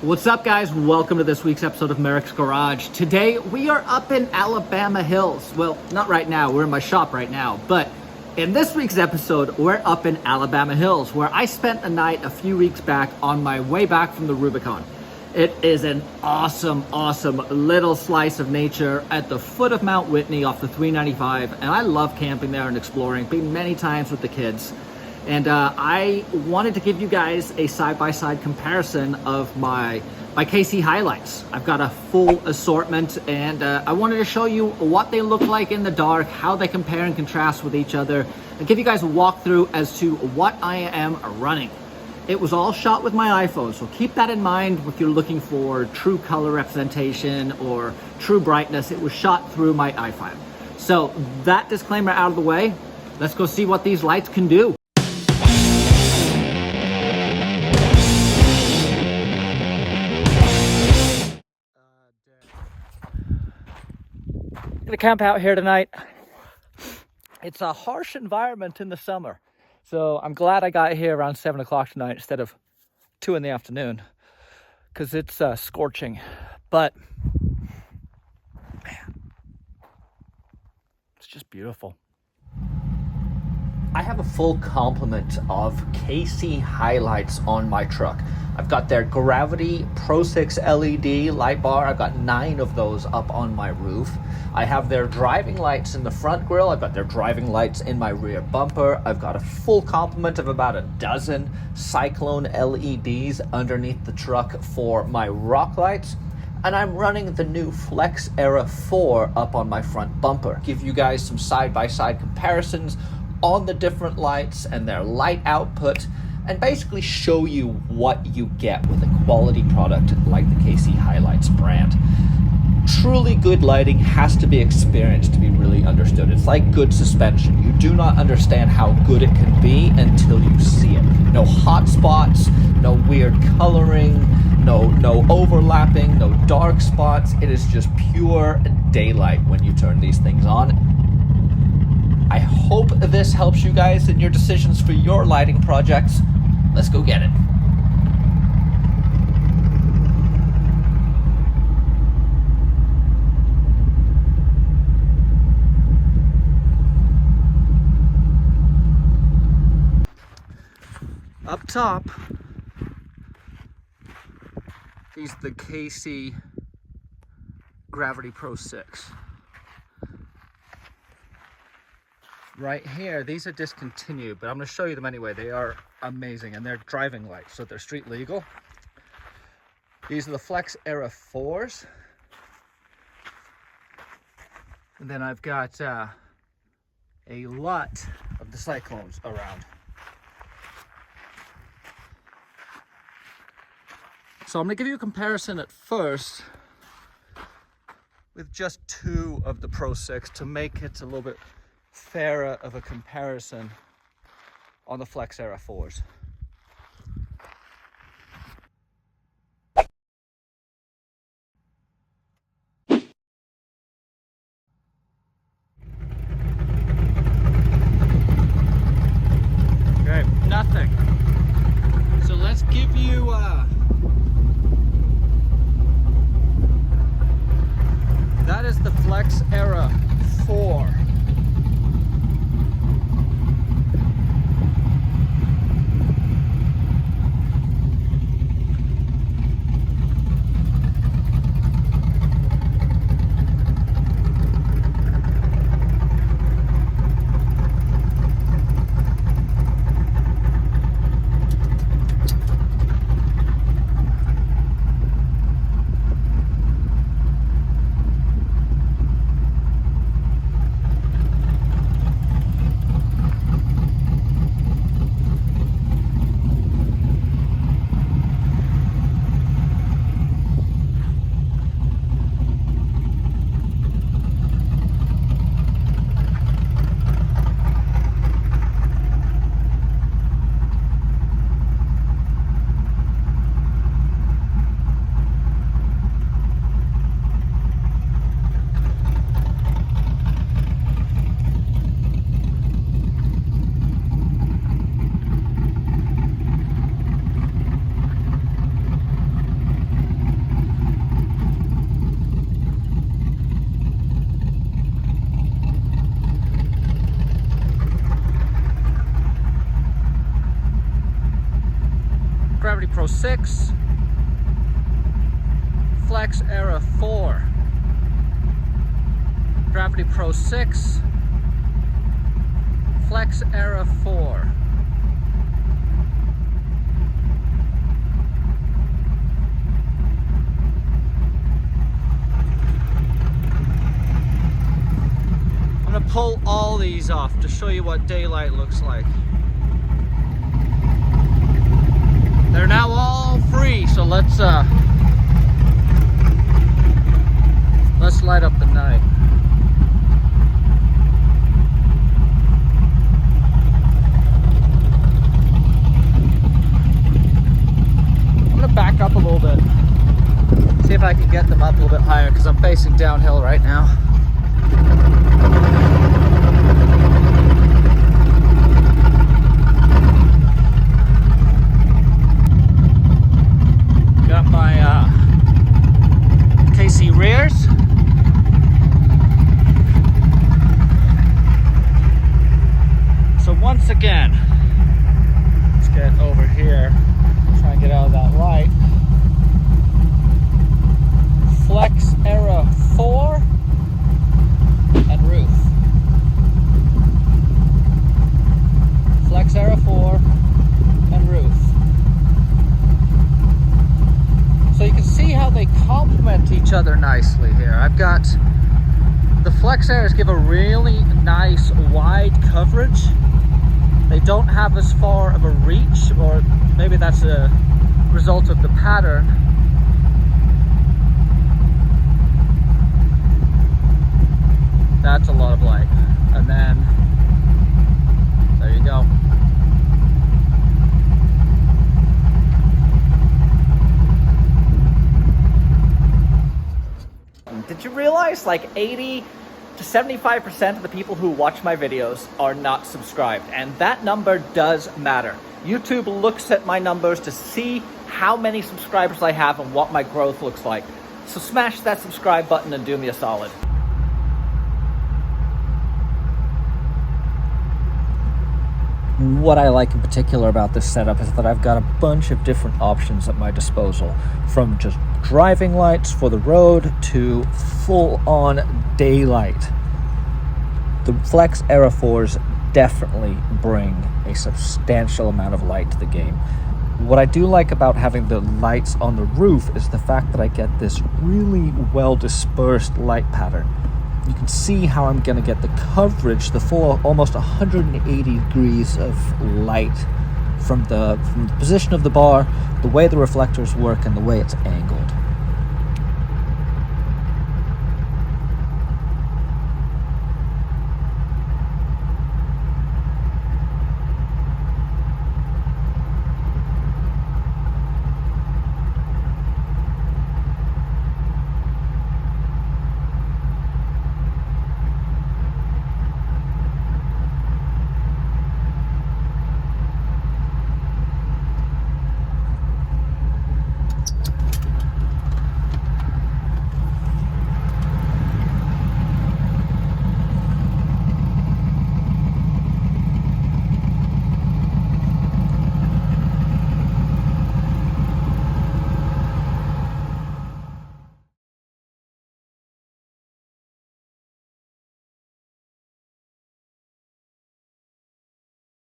What's up, guys? Welcome to this week's episode of Merricks Garage. Today we are up in Alabama Hills. Well, not right now, we're in my shop right now, but in this week's episode we're up in Alabama Hills, where I spent a night a few weeks back on my way back from the Rubicon. It is an awesome little slice of nature at the foot of Mount Whitney off the 395, and I love camping there and exploring. Been many times with the kids. And I wanted to give you guys a side-by-side comparison of my KC Hilites. I've got a full assortment, and I wanted to show you what they look like in the dark, how they compare and contrast with each other, and give you guys a walkthrough as to what I am running. It was all shot with my iPhone, so keep that in mind if you're looking for true color representation or true brightness. It was shot through my iPhone. So that disclaimer out of the way, let's go see what these lights can do. Gonna camp out here tonight. It's a harsh environment in the summer, so I'm glad I got here around 7 o'clock tonight instead of 2 in the afternoon, because it's scorching. But man, it's just beautiful. I have a full complement of KC Hilites on my truck. I've got their Gravity Pro6 LED light bar. I've got 9 of those up on my roof. I have their driving lights in the front grille. I've got their driving lights in my rear bumper. I've got a full complement of about a dozen Cyclone LEDs underneath the truck for my rock lights. And I'm running the new Flex Era 4 up on my front bumper. Give you guys some side-by-side comparisons on the different lights and their light output, and basically show you what you get with a quality product like the KC Hilites brand. Truly good lighting has to be experienced to be really understood. It's like good suspension. You do not understand how good it can be until you see it. No hot spots, no weird coloring, no overlapping, no dark spots. It is just pure daylight when you turn these things on. I hope this helps you guys in your decisions for your lighting projects. Let's go get it. Up top, these are the KC Gravity Pro6. Right here, these are discontinued, but I'm going to show you them anyway. They are amazing, and they're driving lights, so they're street legal. These are the Flex Era 4s. And then I've got a lot of the Cyclones around. So I'm going to give you a comparison at first with just 2 of the Pro6 to make it a little bit fairer of a comparison on the Flex Era 4s. Okay, nothing. So let's give you that is the Flex Era 4. Pro6, Flex Era 4, Gravity Pro6, Flex Era 4. I'm gonna pull all these off to show you what daylight looks like. They're now all free, so let's light up the night. I'm gonna back up a little bit, see if I can get them up a little bit higher, because I'm facing downhill right now. Got my KC rears. So once again, let's get over here, try and get out of that light. Flex Era 4 and roof. Flex Era 4 and roof. So you can see how they complement each other nicely here. I've got the Flex Eras give a really nice wide coverage. They don't have as far of a reach, or maybe that's a result of the pattern. That's a lot of light. And then, there you go. Did you realize like 80 to 75% of the people who watch my videos are not subscribed? And that number does matter. YouTube looks at my numbers to see how many subscribers I have and what my growth looks like. So smash that subscribe button and do me a solid. What I like in particular about this setup is that I've got a bunch of different options at my disposal, from just driving lights for the road to full-on daylight. The Flex Era 4s definitely bring a substantial amount of light to the game. What I do like about having the lights on the roof is the fact that I get this really well-dispersed light pattern. You can see how I'm going to get the coverage, the full almost 180 degrees of light from the position of the bar, the way the reflectors work, and the way it's angled.